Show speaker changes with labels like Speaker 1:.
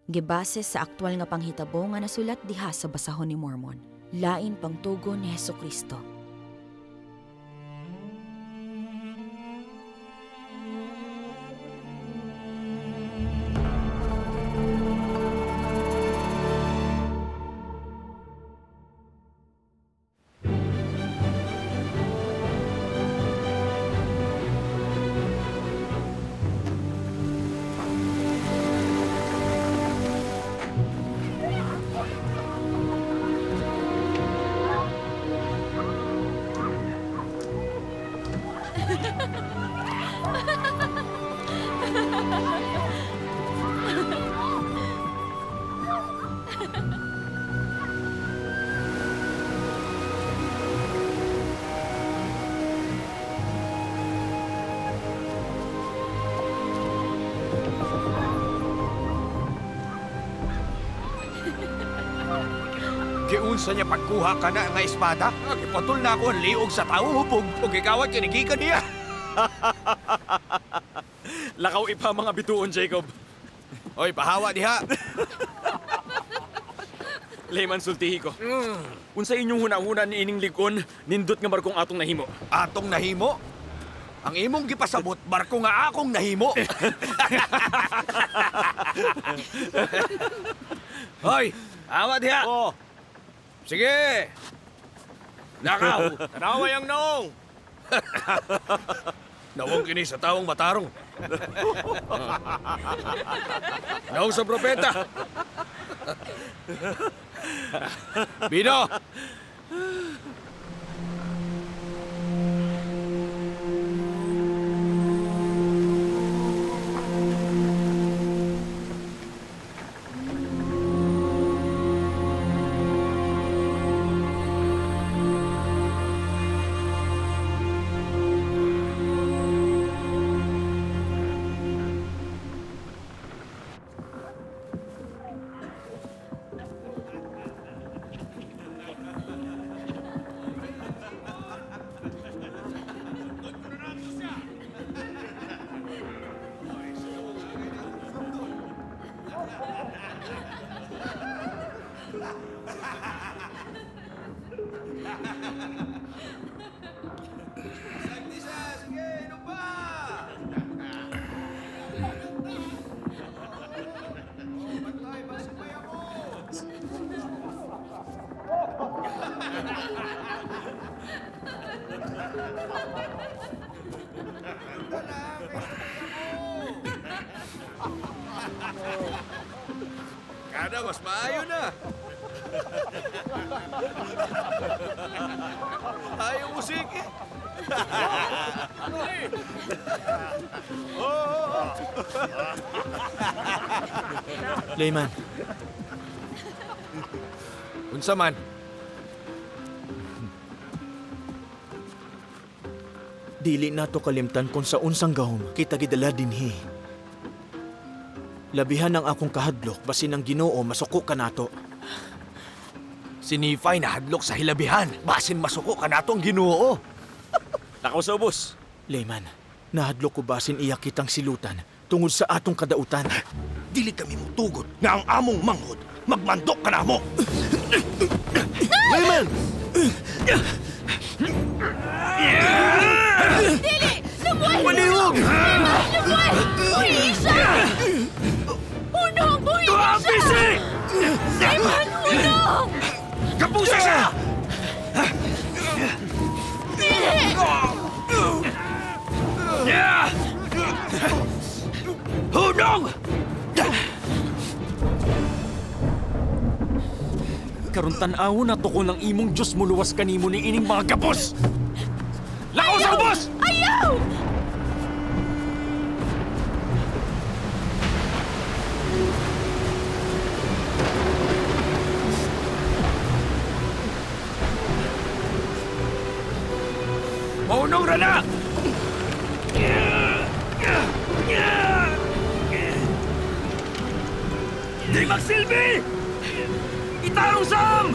Speaker 1: Gibase sa aktwal nga panghitabo nga nasulat diha sa basahon ni Mormon. Lain pangtugon ni Hesukristo.
Speaker 2: Giunsa niya pagkuha ka na nga espada? Ipatol na ako ang liog sa tao hubog o gigawat kinigi kaniya.
Speaker 3: Lakaw ipa mga bituon, Jacob.
Speaker 2: Oy, pahawa diha.
Speaker 3: Layman sultihi ko. Unsa inyong hunahuna ni ining ligon, nindot nga barkong atong nahimo.
Speaker 2: Atong nahimo? Ang imong gipasabot, barko nga akong nahimo. Hoy, hawa diha.
Speaker 3: Oh,
Speaker 2: Sige! Nakaw! Tanawa yang noong! Nawang kini sa taong matarong. Naong sa propeta. Bino! Kada mas maayo na. Ayaw musik eh.
Speaker 4: Layman,
Speaker 2: Unsa man?
Speaker 4: dili nato kalimtan kung sa unsang gahom kita gidala dinhi. Labihan ang akong kahadlok basin ang Ginoo masuko ka nato.
Speaker 2: Si Nephi nahadlok sa hilabihan. Basin masuko ka nato ang Ginoo.
Speaker 3: lakaw sa ubos.
Speaker 4: Layman, nahadlok ko basin iya kitang silutan tungod sa atong kadautan.
Speaker 2: Dili kami mutugot nga ang among manghod. Magmandok ka na mo.
Speaker 4: Layman!
Speaker 5: Dili! Lemuel!
Speaker 4: Malihog!
Speaker 5: Lemuel! Buhay siya! Hunong! Buhay siya! Lemuel! Hunong!
Speaker 2: Kapusa siya!
Speaker 5: Dili!
Speaker 2: Hunong!
Speaker 3: Karon tan-awa na to ko ng imong Diyos muluwas kanimo ni ining mga gapos! Lakaw sa ubos!
Speaker 5: Ayaw!
Speaker 2: Maunong ra na!
Speaker 3: Di magsilbi! Itarong Sam!